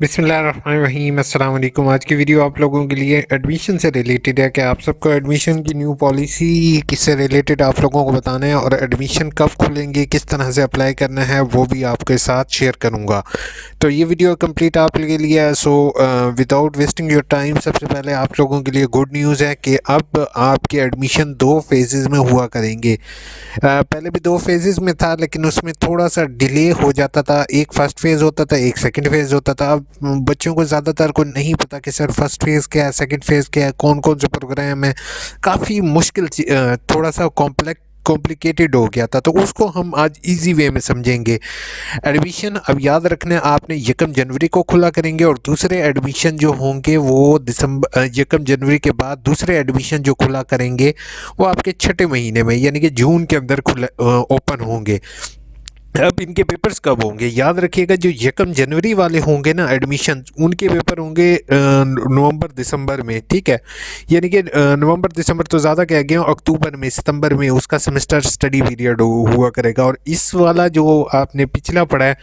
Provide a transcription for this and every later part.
बिस्मिल्लाहिर्रहमानिर्रहीम अस्सलाम वालेकुम। आज की वीडियो आप लोगों के लिए एडमिशन से रिलेटेड है कि आप सबको एडमिशन की न्यू पॉलिसी किससे रिलेटेड आप लोगों को बताना है और एडमिशन कब खुलेंगे, किस तरह से अप्लाई करना है, वो भी आपके साथ शेयर करूंगा। तो ये वीडियो कंप्लीट आप लोगों के लिए है। So without wasting your time, सबसे पहले आप लोगों के लिए गुड न्यूज़ है कि अब आपके एडमिशन 2 फेजेज़ में हुआ करेंगे। पहले भी 2 फेजेज़ में था, लेकिन उसमें थोड़ा सा डिले हो जाता था। एक फ़र्स्ट फ़ेज़ होता था, एक सेकंड फ़ेज़ होता था। अब बच्चों को ज़्यादातर को नहीं पता कि सर फर्स्ट फ़ेज़ क्या है, सेकंड फ़ेज़ क्या है, कौन कौन से प्रोग्राम है। काफ़ी मुश्किल थोड़ा सा कॉम्प्लिकेटेड हो गया था, तो उसको हम आज इजी वे में समझेंगे। एडमिशन अब याद रखना है, आपने 1 जनवरी को खुला करेंगे और दूसरे एडमिशन जो होंगे वो दिसंबर 1 जनवरी के बाद दूसरे एडमिशन जो खुला करेंगे वो आपके छठे महीने में यानी कि जून के अंदर खुला ओपन होंगे। अब इनके पेपर्स कब होंगे याद रखिएगा। जो 1 जनवरी वाले होंगे ना एडमिशन, उनके पेपर होंगे नवंबर दिसंबर में, ठीक है। यानी कि नवंबर दिसंबर तो ज़्यादा कह गया, अक्टूबर में सितंबर में उसका सेमेस्टर स्टडी पीरियड हुआ करेगा। और इस वाला जो आपने पिछला पढ़ा है,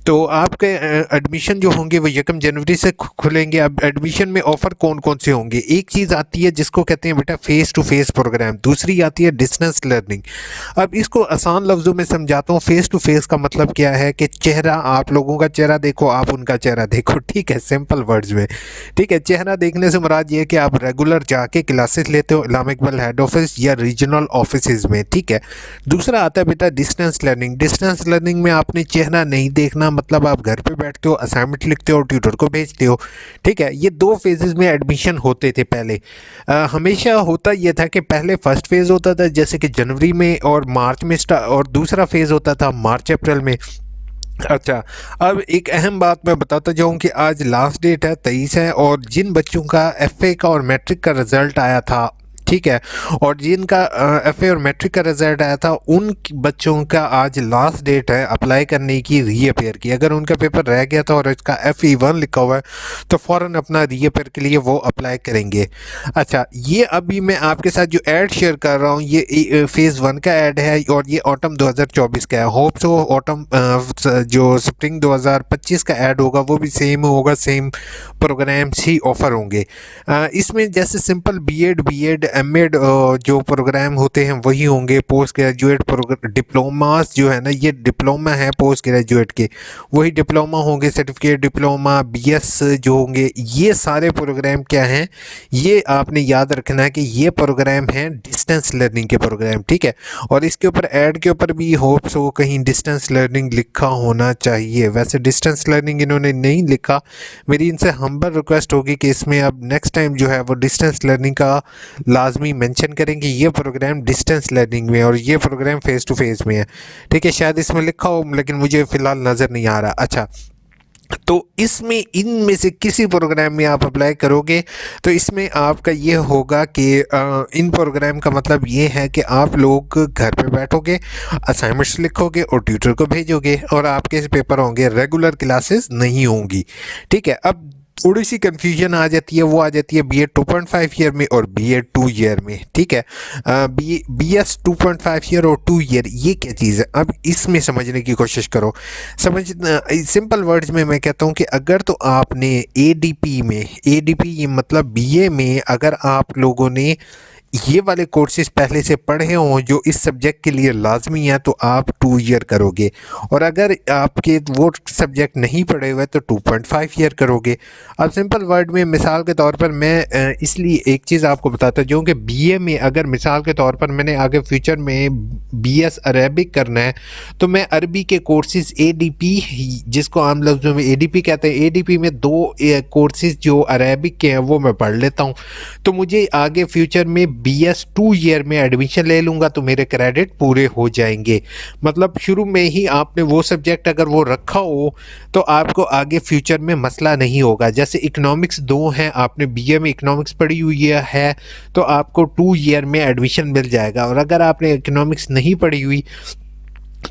तो आपके एडमिशन जो होंगे वो 1 जनवरी से खुलेंगे। अब एडमिशन में ऑफ़र कौन कौन से होंगे, एक चीज़ आती है जिसको कहते हैं बेटा फ़ेस टू फ़ेस प्रोग्राम, दूसरी आती है डिस्टेंस लर्निंग। अब इसको आसान लफ्ज़ों में समझाता हूँ। फ़ेस टू फ़ेस का मतलब क्या है कि चेहरा, आप लोगों का चेहरा देखो, आप उनका चेहरा देखो, ठीक है, सिंपल वर्ड्स में। ठीक है, चेहरा देखने से मुराद ये है कि आप रेगुलर जाके क्लासेस लेते हो इस्लाम इकबाल हेड ऑफिस या रीजनल ऑफिस में, ठीक है। दूसरा आता है बेटा डिस्टेंस लर्निंग। डिस्टेंस लर्निंग में आपने चेहरा नहीं देखना, मतलब आप घर पे बैठते हो, असाइनमेंट लिखते हो, ट्यूटर को भेजते हो, ठीक है। ये 2 फेजेस में एडमिशन होते थे पहले। हमेशा होता ये था कि पहले फर्स्ट फेज़ होता था जैसे कि जनवरी में और मार्च में और दूसरा फेज़ होता था मार्च अप्रैल में। अच्छा, अब एक अहम बात मैं बताता जाऊं कि आज लास्ट डेट है 23 है, और जिन बच्चों का एफए का और मैट्रिक का रिज़ल्ट आया था, ठीक है, और जिनका एफए और मैट्रिक का रिज़ल्ट आया था, उन बच्चों का आज लास्ट डेट है अप्लाई करने की, रीअपेयर की। अगर उनका पेपर रह गया था और इसका FE1 लिखा हुआ है तो फ़ौरन अपना रीअपेयर के लिए वो अप्लाई करेंगे। अच्छा, ये अभी मैं आपके साथ जो ऐड शेयर कर रहा हूँ ये फ़ेज़ 1 का ऐड है और ये ऑटम 2024 का है। होप सो ऑटम जो स्प्रिंग 2025 का ऐड होगा वो भी सेम होगा, सेम प्रोग्राम्स ही ऑफ़र होंगे। इसमें जैसे सिंपल बीएड एमएड जो प्रोग्राम होते हैं वही होंगे। पोस्ट ग्रेजुएट डिप्लोमास जो है ना, ये डिप्लोमा है पोस्ट ग्रेजुएट के, वही डिप्लोमा होंगे। सर्टिफिकेट डिप्लोमा, बीएस जो होंगे, ये सारे प्रोग्राम क्या हैं, ये आपने याद रखना है कि ये प्रोग्राम हैं डिस्टेंस लर्निंग के प्रोग्राम, ठीक है। और इसके ऊपर ऐड के ऊपर भी होप्स हो कहीं डिस्टेंस लर्निंग लिखा होना चाहिए। वैसे डिस्टेंस लर्निंग इन्होंने नहीं लिखा। मेरी इनसे हम्बल रिक्वेस्ट होगी कि इसमें अब नेक्स्ट टाइम जो है वो डिस्टेंस लर्निंग का लाजमी मेंशन करेंगे। ये प्रोग्राम डिस्टेंस लर्निंग में और ये प्रोग्राम फेस टू फेस में है, ठीक है। शायद इसमें लिखा हो लेकिन मुझे फ़िलहाल नज़र नहीं आ रहा। अच्छा, तो इसमें इनमें से किसी प्रोग्राम में आप अप्लाई करोगे तो इसमें आपका ये होगा कि इन प्रोग्राम का मतलब ये है कि आप लोग घर पे बैठोगे, असाइनमेंट्स लिखोगे और ट्यूटर को भेजोगे और आपके पेपर होंगे, रेगुलर क्लासेस नहीं होंगी, ठीक है। अब थोड़ी सी कन्फ्यूजन आ जाती है, वो आ जाती है BEd 2.5 ईयर में और BEd 2 ईयर में, ठीक है। BS 2.5 ईयर और 2 ईयर, ये क्या चीज़ है, अब इसमें समझने की कोशिश करो। समझ सिंपल वर्ड्स में मैं कहता हूँ कि अगर तो आपने ADP ये मतलब BA में अगर आप लोगों ने ये वाले कोर्सेज पहले से पढ़े हों जो इस सब्जेक्ट के लिए लाजमी है तो आप 2 ईयर करोगे, और अगर आपके वो सब्जेक्ट नहीं पढ़े हुए तो 2.5 ईयर करोगे। अब सिंपल वर्ड में मिसाल के तौर पर मैं इसलिए एक चीज़ आपको बताता हूँ कि BA में अगर मिसाल के तौर पर मैंने आगे फ्यूचर में BS अरेबिक करना है तो मैं अरबी के कोर्सेज ADP, जिसको आम लफ्ज़ों में ADP कहते हैं, ADP में 2 कोर्सेज जो अरेबिक के हैं वो मैं पढ़ लेता हूँ, तो मुझे आगे फ्यूचर में BS 2 ईयर में एडमिशन ले लूँगा तो मेरे क्रेडिट पूरे हो जाएंगे। मतलब शुरू में ही आपने वो सब्जेक्ट अगर वो रखा हो तो आपको आगे फ्यूचर में मसला नहीं होगा। जैसे इकोनॉमिक्स 2 हैं, आपने BA में इकोनॉमिक्स पढ़ी हुई है तो आपको 2 ईयर में एडमिशन मिल जाएगा, और अगर आपने इकोनॉमिक्स नहीं पढ़ी हुई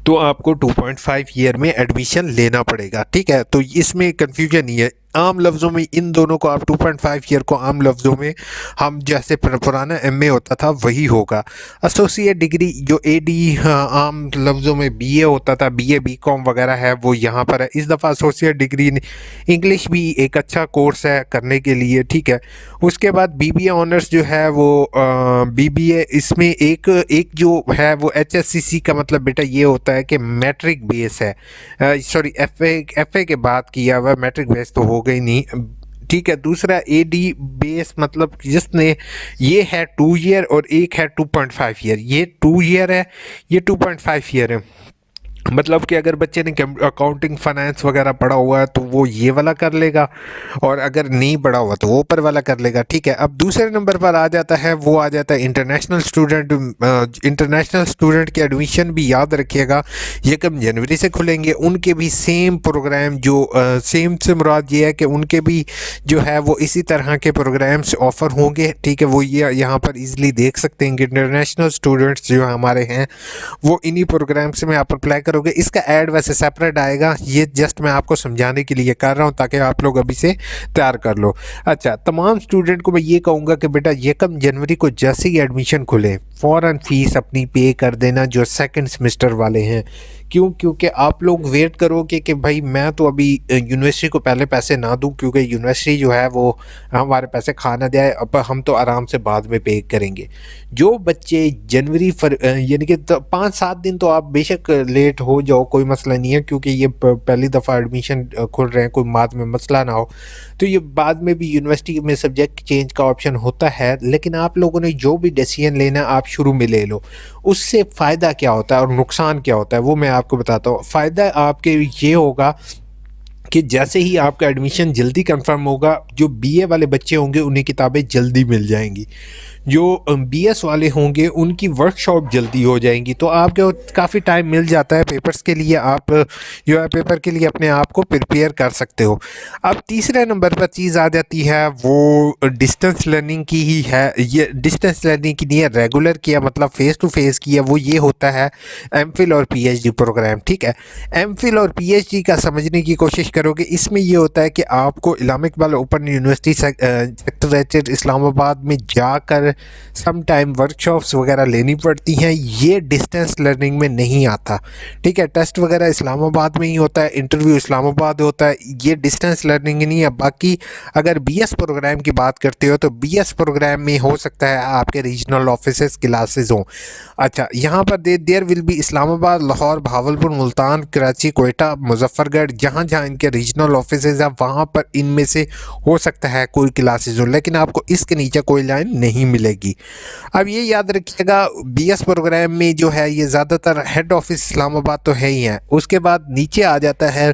तो आपको 2.5 ईयर में एडमिशन लेना पड़ेगा, ठीक है। तो इसमें कन्फ्यूजन नहीं है। आम लफ्ज़ों में इन दोनों को आप 2.5 ईयर को आम लफ्ज़ों में हम जैसे पुराना एमए होता था वही होगा। एसोसिएट डिग्री जो एडी आम लफ्ज़ों में बीए होता था, बीए बीकॉम वगैरह है वो यहाँ पर है। इस दफ़ा एसोसिएट डिग्री इंग्लिश भी एक अच्छा कोर्स है करने के लिए, ठीक है। उसके बाद बीबीए ऑनर्स जो है वो बीबीए इसमें एक एक जो है वो एचएससीसी का मतलब बेटा ये होता है कि मैट्रिक बेस है, सॉरी एफए के बाद किया हुआ, मैट्रिक बेस तो हो गई नहीं, ठीक है। दूसरा एडी बेस मतलब जिसने ये है 2 ईयर और एक है 2.5 ईयर, ये 2 ईयर है, ये 2.5 ईयर है। मतलब कि अगर बच्चे ने अकाउंटिंग फाइनेंस वगैरह पढ़ा हुआ है तो वो ये वाला कर लेगा, और अगर नहीं पढ़ा हुआ तो वो ऊपर वाला कर लेगा, ठीक है। अब दूसरे नंबर पर आ जाता है, वो आ जाता है इंटरनेशनल स्टूडेंट। इंटरनेशनल स्टूडेंट के एडमिशन भी याद रखिएगा ये कम जनवरी से खुलेंगे। उनके भी सेम प्रोग्राम जो सेम से मुराद ये है कि उनके भी जो है वो इसी तरह के प्रोग्राम्स ऑफ़र होंगे, ठीक है। वो ये यहाँ पर इजीली देख सकते हैं कि इंटरनेशनल स्टूडेंट्स जो हमारे हैं वो इन्हीं प्रोग्राम्स में आप अप्लाई करोगे। इसका ऐड वैसे सेपरेट आएगा, ये जस्ट मैं आपको समझाने के लिए कर रहा हूँ ताकि आप लोग अभी से तैयार कर लो। अच्छा, तमाम स्टूडेंट को मैं ये कहूँगा कि बेटा यकम जनवरी को जैसे ही एडमिशन खुले फ़ौरन फ़ीस अपनी पे कर देना जो सेकंड सेमेस्टर वाले हैं। क्यों? क्योंकि आप लोग वेट करोगे कि भाई मैं तो अभी यूनिवर्सिटी को पहले पैसे ना दूं, क्योंकि यूनिवर्सिटी जो है वो हमारे पैसे खा ना जाए, अब हम तो आराम से बाद में पे करेंगे। जो बच्चे जनवरी यानी कि 5-7 दिन तो आप बेशक लेट हो जाओ, कोई मसला नहीं है, क्योंकि ये पहली दफ़ा एडमिशन खुल रहे हैं, कोई बाद में मसला ना हो तो ये बाद में भी यूनिवर्सिटी में सब्जेक्ट चेंज का ऑप्शन होता है। लेकिन आप लोगों ने जो भी डिसीजन लेना आप शुरू में ले लो। उससे फ़ायदा क्या होता है और नुकसान क्या होता है वो मैं आपको बताता हूँ। फ़ायदा आपके ये होगा कि जैसे ही आपका एडमिशन जल्दी कंफर्म होगा, जो बीए वाले बच्चे होंगे उन्हें किताबें जल्दी मिल जाएंगी, जो बीएस वाले होंगे उनकी वर्कशॉप जल्दी हो जाएंगी, तो आपको काफ़ी टाइम मिल जाता है पेपर्स के लिए, आप जो है पेपर के लिए अपने आप को प्रिपेयर कर सकते हो। अब तीसरे नंबर पर चीज़ आ जाती है वो डिस्टेंस लर्निंग की ही है। ये डिस्टेंस लर्निंग की नहीं है, रेगुलर किया मतलब फ़ेस टू फेस किया, वो ये होता है एमफिल और पीएचडी प्रोग्राम, ठीक है। एमफिल और पीएचडी का समझने की कोशिश करोगे, इसमें ये होता है कि आपको Islamic Iqbal open university secretariat Islamabad में जाकर सम टाइम वर्कशॉप्स वगैरह लेनी पड़ती हैं। ये डिस्टेंस लर्निंग में नहीं आता, ठीक है। टेस्ट वगैरह इस्लामाबाद में ही होता है, इंटरव्यू इस्लामाबाद होता है, ये डिस्टेंस लर्निंग नहीं है। बाकी अगर बीएस प्रोग्राम की बात करते हो तो बीएस प्रोग्राम में हो सकता है आपके रीजनल ऑफिसेस क्लासेस हों। अच्छा, यहाँ पर there will be Islamabad, Lahore, Bahawalpur, Multan, Karachi, Quetta, Muzaffargarh, जहाँ जहाँ इनके रीजनल ऑफिसेज हैं वहाँ पर इनमें से हो सकता है कोई क्लासेज हो, लेकिन आपको इसके नीचे कोई लाइन नहीं मिलेगी। अब ये याद रखिएगा बीएस प्रोग्राम में जो है ये ज़्यादातर हेड ऑफिस इस्लामाबाद तो है ही है। उसके बाद नीचे आ जाता है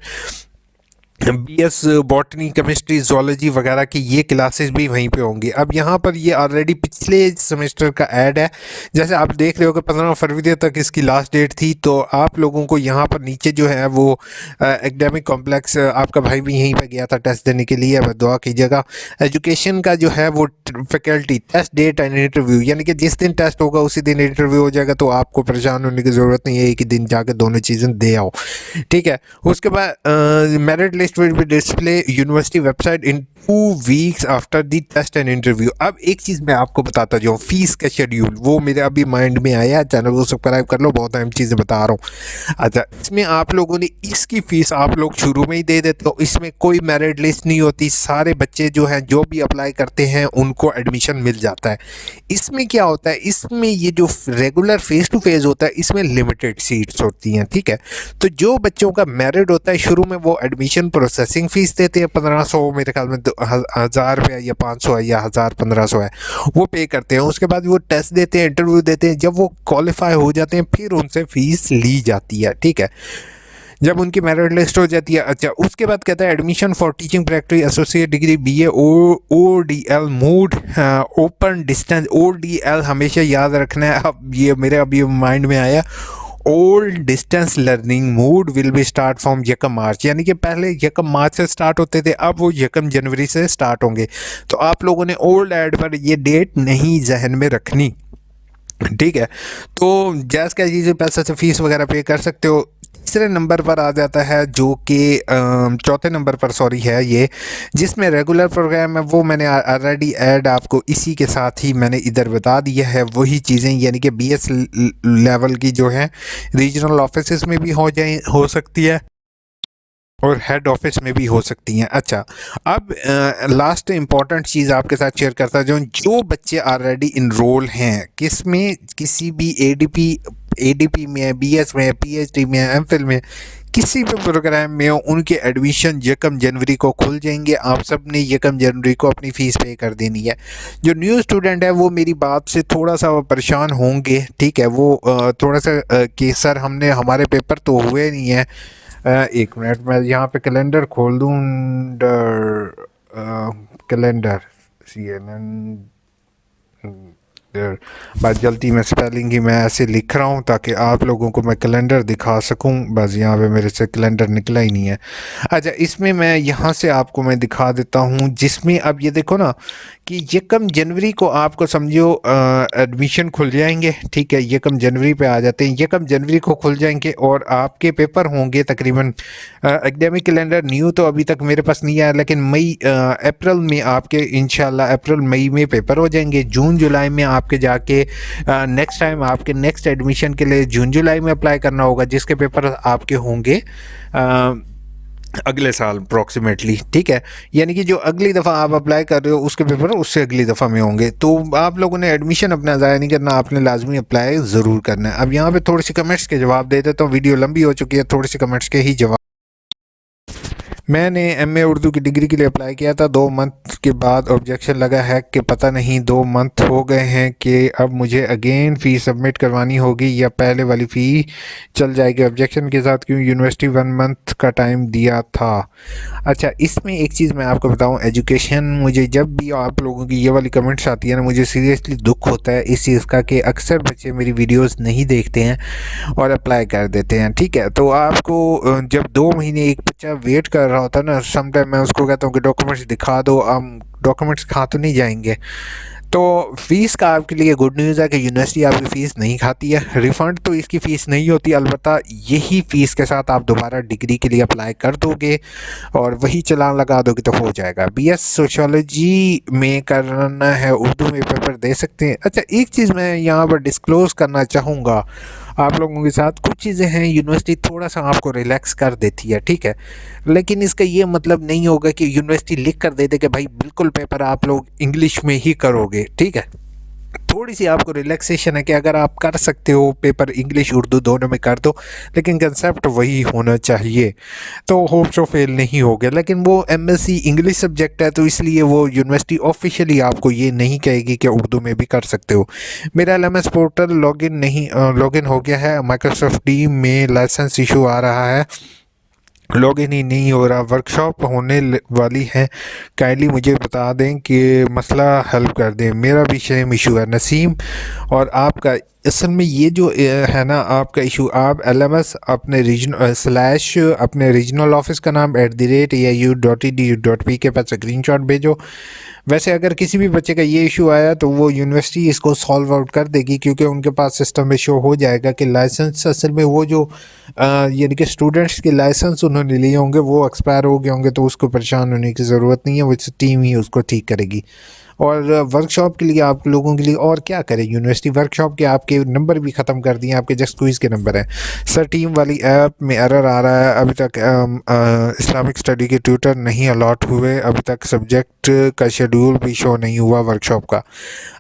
बीएस बॉटनी, केमिस्ट्री, जोलॉजी वगैरह की ये क्लासेस भी वहीं पे होंगी। अब यहाँ पर ये ऑलरेडी पिछले सेमेस्टर का ऐड है, जैसे आप देख रहे हो कि 15 फरवरी तक इसकी लास्ट डेट थी, तो आप लोगों को यहाँ पर नीचे जो है वो एकेडमिक कॉम्प्लेक्स, आपका भाई भी यहीं पर गया था टेस्ट देने के लिए, अब दुआ कीजिएगा। एजुकेशन का जो है वो faculty test date and interview, यानी कि जिस दिन टेस्ट होगा उसी दिन इंटरव्यू हो जाएगा, तो आपको परेशान होने की ज़रूरत नहीं है, एक ही दिन जाकर दोनों चीज़ें दे आओ, ठीक है। उसके बाद merit list will be display university website in 2 weeks after the test and interview। अब एक चीज़ मैं आपको बताता जाऊँ, फीस का शेड्यूल वो मेरे अभी माइंड में आया, चैनल को सब्सक्राइब कर लो, बहुत अहम चीज़ें बता रहा हूँ। अच्छा, इसमें आप लोगों ने इसकी फ़ीस आप लोग शुरू में ही दे देते हो, इसमें कोई मेरिट लिस्ट नहीं होती, सारे बच्चे जो हैं जो भी अप्लाई करते हैं उनको एडमिशन मिल जाता है। इसमें क्या होता है, इसमें ये जो रेगुलर फेस टू फेस होता है इसमें लिमिटेड सीट्स होती हैं, ठीक है। तो जो बच्चों का मेरिट होता है शुरू में वो एडमिशन प्रोसेसिंग फ़ीस देते हैं 1500, मेरे ख्याल में 1000 रुपये या 500 है या 1000-1500 है, वो पे करते हैं। उसके बाद वो टेस्ट देते हैं, इंटरव्यू देते हैं, जब वो क्वालिफाई हो जाते हैं फिर उनसे फ़ीस ली जाती है, ठीक है, जब उनकी मेरिट लिस्ट हो जाती है। अच्छा, उसके बाद कहता है admission for teaching practice associate degree BA ODL mood open distance. ODL हमेशा याद रखना है, अब ये मेरे अभी माइंड में आया। Old distance learning mood will be start from 1 मार्च, यानी कि पहले 1 मार्च से स्टार्ट होते थे, अब वो 1 जनवरी से स्टार्ट होंगे। तो आप लोगों ने ओल्ड ऐड पर ये डेट नहीं जहन में रखनी, ठीक है। तो जैस क्या चीज़ें पैसे से फ़ीस वगैरह पे कर सकते हो। तीसरे नंबर पर आ जाता है जो कि चौथे नंबर पर सॉरी है ये, जिसमें रेगुलर प्रोग्राम है वो मैंने ऑलरेडी ऐड आपको इसी के साथ ही मैंने इधर बता दिया है। वही चीज़ें यानी कि बीएस लेवल की जो है रीजनल ऑफिस में भी हो सकती है और हेड ऑफिस में भी हो सकती हैं। अच्छा, अब लास्ट इम्पॉर्टेंट चीज़ आपके साथ शेयर करता हूँ। जो बच्चे ऑलरेडी इनरोल हैं किस में, किसी भी एडीपी में, बीएस में, पीएचडी में, एमफिल में, किसी भी प्रोग्राम में हो, उनके एडमिशन 1 जनवरी को खुल जाएंगे। आप सब ने 1 जनवरी को अपनी फ़ीस पे कर देनी है। जो न्यू स्टूडेंट है वो मेरी बात से थोड़ा सा परेशान होंगे, ठीक है, वो थोड़ा सा कि सर हमने हमारे पेपर तो हुए नहीं है। एक मिनट मैं यहाँ पे कैलेंडर खोल दूँ, कैलेंडर CNN बस जल्दी में स्पेलिंग ही मैं ऐसे लिख रहा हूँ ताकि आप लोगों को मैं कैलेंडर दिखा सकूँ। बस यहाँ पे मेरे से कैलेंडर निकला ही नहीं है। अच्छा, इसमें मैं यहाँ से आपको मैं दिखा देता हूँ, जिसमें अब ये देखो ना कि 1 जनवरी को आपको समझो एडमिशन खुल जाएंगे, ठीक है, 1 जनवरी पे आ जाते हैं। 1 जनवरी को खुल जाएंगे और आपके पेपर होंगे तकरीबन एकेडमिक कैलेंडर न्यू तो अभी तक मेरे पास नहीं आया, लेकिन मई अप्रैल में आपके इंशाल्लाह अप्रैल मई में पेपर हो जाएंगे। जून जुलाई में आपके जाके नेक्स्ट टाइम आपके नेक्स्ट एडमिशन के लिए जून जुलाई में अप्लाई करना होगा, जिसके पेपर आपके होंगे अगले साल अप्रॉक्सीमेटली, ठीक है। यानी कि जो अगली दफ़ा आप अप्लाई कर रहे हो उसके पेपर उससे अगली दफ़ा में होंगे। तो आप लोगों ने एडमिशन अपना ज़ाया नहीं करना, आपने लाजमी अप्लाई ज़रूर करना है। अब यहाँ पे थोड़ी सी कमेंट्स के जवाब दे देता हूँ, वीडियो लंबी हो चुकी है, थोड़ी सी कमेंट्स के ही जवाब। मैंने एमए उर्दू की डिग्री के लिए अप्लाई किया था, 2 मंथ के बाद ऑब्जेक्शन लगा है कि पता नहीं 2 मंथ हो गए हैं कि अब मुझे अगेन फ़ी सबमिट करवानी होगी या पहले वाली फ़ी चल जाएगी। ऑब्जेक्शन के साथ क्यों, यूनिवर्सिटी 1 मंथ का टाइम दिया था। अच्छा, इसमें एक चीज़ मैं आपको बताऊं, एजुकेशन, मुझे जब भी आप लोगों की ये वाली कमेंट्स आती है ना, मुझे सीरियसली दुख होता है इस चीज़ का कि अक्सर बच्चे मेरी वीडियोस नहीं देखते हैं और अप्लाई कर देते हैं, ठीक है। तो आपको जब 2 महीने एक बच्चा वेट कर रहा होता है ना, समटाइम मैं उसको कहता हूँ कि डॉक्यूमेंट्स दिखा दो, हम डॉक्यूमेंट्स खा तो नहीं जाएंगे। तो फ़ीस का आपके लिए गुड न्यूज़ है कि यूनिवर्सिटी आपकी फ़ीस नहीं खाती है, रिफ़ंड तो इसकी फ़ीस नहीं होती, अलबत्ता यही फ़ीस के साथ आप दोबारा डिग्री के लिए अप्लाई कर दोगे और वही चालान लगा दोगे तो हो जाएगा। बीएस सोशियोलॉजी में करना है, उर्दू में पेपर दे सकते हैं। अच्छा, एक चीज़ मैं यहाँ पर डिस्क्लोज़ करना चाहूँगा आप लोगों के साथ, कुछ चीज़ें हैं यूनिवर्सिटी थोड़ा सा आपको रिलैक्स कर देती है, ठीक है, लेकिन इसका ये मतलब नहीं होगा कि यूनिवर्सिटी लिख कर दे दे कि भाई बिल्कुल पेपर आप लोग इंग्लिश में ही करोगे, ठीक है। थोड़ी सी आपको रिलैक्सेशन है कि अगर आप कर सकते हो पेपर इंग्लिश उर्दू दोनों में कर दो, लेकिन कंसेप्ट वही होना चाहिए, तो होप सो फेल नहीं हो गया। लेकिन वो एमएससी इंग्लिश सब्जेक्ट है तो इसलिए वो यूनिवर्सिटी ऑफिशियली आपको ये नहीं कहेगी कि उर्दू में भी कर सकते हो। मेरा एलएमएस पोर्टल लॉगिन हो गया है, माइक्रोसॉफ्ट टीम में लाइसेंस इशू आ रहा है, लॉगिन ही नहीं हो रहा, वर्कशॉप होने वाली है, काइंडली मुझे बता दें कि मसला हेल्प कर दें, मेरा भी सेम इशू है नसीम। और आपका असल में ये जो है ना आपका इशू, आप एलएमएस अपने स्लैश अपने रीजनल ऑफिस का नाम @AIU.edu.p के पास स्क्रीनशॉट भेजो। वैसे अगर किसी भी बच्चे का ये इशू आया तो वो यूनिवर्सिटी इसको सॉल्व आउट कर देगी, क्योंकि उनके पास सिस्टम में शो हो जाएगा कि लाइसेंस असल में वो जो यानी कि स्टूडेंट्स के लाइसेंस उन्होंने लिए होंगे वो एक्सपायर हो गए होंगे, तो उसको परेशान होने की ज़रूरत नहीं है, वो टीम ही उसको ठीक करेगी। और वर्कशॉप के लिए आप लोगों के लिए और क्या करें, यूनिवर्सिटी वर्कशॉप के आपके नंबर भी ख़त्म कर दिए, आपके जस्ट क्विज़ के नंबर हैं। सर टीम वाली ऐप में एरर आ रहा है, अभी तक इस्लामिक स्टडी के ट्यूटर नहीं अलॉट हुए, अभी तक सब्जेक्ट का शेड्यूल भी शो नहीं हुआ वर्कशॉप का।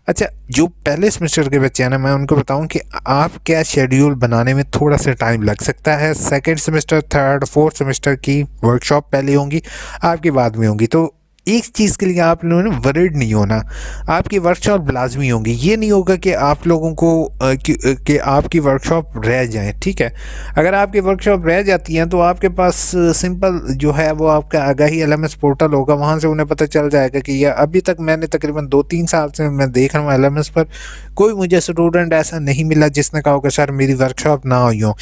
अच्छा, जो पहले सेमेस्टर के बच्चे हैं ना, मैं उनको बताऊं कि आप क्या शेड्यूल बनाने में थोड़ा सा टाइम लग सकता है। Second semester, third, fourth semester की वर्कशॉप पहले होंगी, आपकी बाद में होंगी, तो एक चीज़ के लिए आप लोगों ने वरीड नहीं होना, आपकी वर्कशॉप लाजमी होंगी। ये नहीं होगा कि आप लोगों को कि आपकी वर्कशॉप रह जाए, ठीक है। अगर आपकी वर्कशॉप रह जाती हैं तो आपके पास सिंपल जो है वो आपका आगाही एलएमएस पोर्टल होगा, वहाँ से उन्हें पता चल जाएगा कि यह अभी तक मैंने तकरीबन 2-3 साल से मैं देख रहा हूँ एलएमएस पर कोई मुझे स्टूडेंट ऐसा नहीं मिला जिसने कहा कि सर मेरी वर्कशॉप ना हुई हो।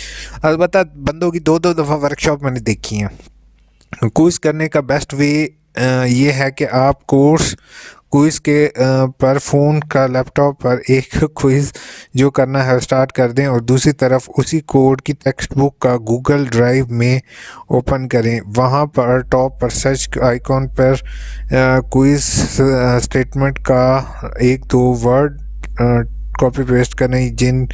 अलबत्ता बंदों की 2-2 दफ़ा वर्कशॉप मैंने देखी हैं। क्विज़ करने का बेस्ट वे ये है कि आप क्विज़ के पर फ़ोन का लैपटॉप पर एक क्विज़ जो करना है स्टार्ट कर दें और दूसरी तरफ उसी कोड की टेक्स्ट बुक का गूगल ड्राइव में ओपन करें। वहाँ पर टॉप पर सर्च आइकॉन पर क्विज़ स्टेटमेंट का एक दो वर्ड कॉपी पेस्ट करें, जिन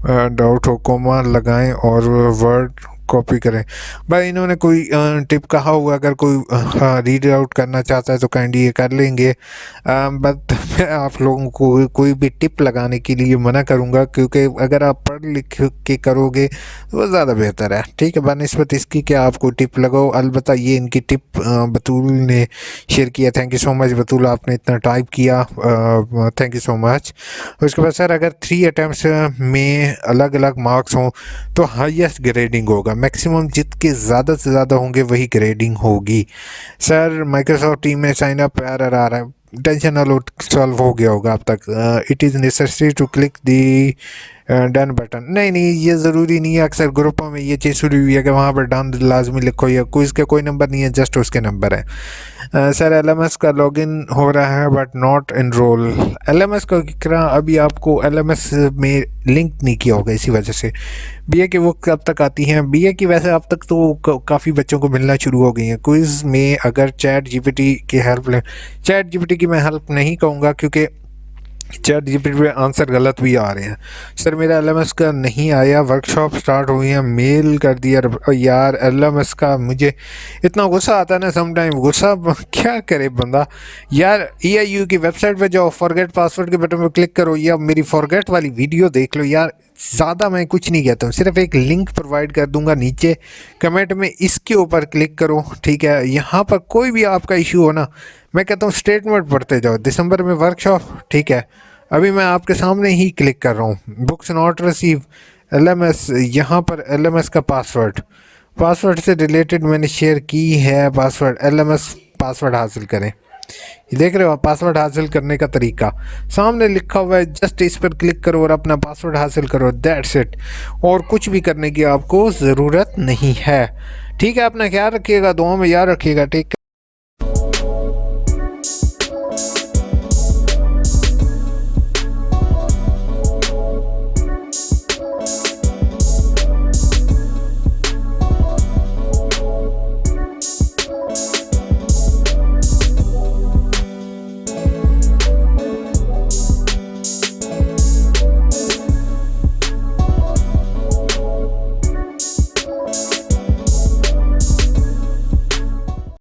डाउट हो कोमा लगाएं और वर्ड कॉपी करें। भाई इन्होंने कोई टिप कहा हुआ, अगर कोई रीड आउट करना चाहता है तो काइंडली ये कर लेंगे, बट मैं आप लोगों को कोई भी टिप लगाने के लिए मना करूँगा, क्योंकि अगर आप पढ़ लिख के करोगे तो वो ज़्यादा बेहतर है। ठीक है, बनस्बत इसकी कि आपको टिप लगाओ। अलबत्ता ये इनकी टिप बतूल ने शेयर किया। थैंक यू सो मच बतूल, आपने इतना टाइप किया, थैंक यू सो मच। उसके बाद सर अगर 3 अटैम्प्ट्स में अलग अलग मार्क्स हों तो हाईएस्ट ग्रेडिंग होगा, मैक्सिमम जितके ज़्यादा से ज़्यादा होंगे वही ग्रेडिंग होगी। सर माइक्रोसॉफ्ट टीम में साइन अप एरर आ रहा है, टेंशन ना लो, सॉल्व हो गया होगा अब तक। It is necessary to click the done button. नहीं नहीं, ये ज़रूरी नहीं है, अक्सर ग्रुपों में ये चीज़ शुरू हुई है कि वहाँ पर डन लाजमी लिखो, या कोई इसके कोई नंबर नहीं है, जस्ट उसके नंबर है। सर एलएमएस का लॉगिन हो रहा है बट नॉट एनरोल। एलएमएस का क्या, अभी आपको एलएमएस में लिंक नहीं किया होगा, इसी वजह से। बीए की वो कब तक आती हैं? बीए की वैसे अब तक तो काफ़ी बच्चों को मिलना शुरू हो गई हैं। क्विज़ में अगर चैट जीपीटी की हेल्प लें, चैट जीपीटी की मैं हेल्प नहीं कहूँगा, क्योंकि चैट जीपीटी पे आंसर गलत भी आ रहे हैं। सर मेरा एलएमएस का नहीं आया, वर्कशॉप स्टार्ट हुई है, मेल कर दिया यार। एलएमएस का मुझे इतना गुस्सा आता है ना समटाइम, गुस्सा क्या करे बंदा यार। EIU की वेबसाइट पे जाओ, फॉरगेट पासवर्ड के बटन पर क्लिक करो, या मेरी फॉरगेट वाली वीडियो देख लो यार। ज़्यादा मैं कुछ नहीं कहता हूँ, सिर्फ एक लिंक प्रोवाइड कर दूंगा नीचे कमेंट में, इसके ऊपर क्लिक करो। ठीक है, यहाँ पर कोई भी आपका इशू हो ना, मैं कहता हूँ स्टेटमेंट पढ़ते जाओ। दिसंबर में वर्कशॉप, ठीक है, अभी मैं आपके सामने ही क्लिक कर रहा हूँ, बुक्स नॉट रिसीव, एलएमएस, यहाँ पर एलएमएस का पासवर्ड से रिलेटेड मैंने शेयर की है। पासवर्ड एलएमएस पासवर्ड हासिल करें, ये देख रहे हो, पासवर्ड हासिल करने का तरीका सामने लिखा हुआ है, जस्ट इस पर क्लिक करो और अपना पासवर्ड हासिल करो, दैट्स इट। और कुछ भी करने की आपको ज़रूरत नहीं है। ठीक है, अपना ख्याल रखिएगा, दुआ में याद रखिएगा, ठीक है।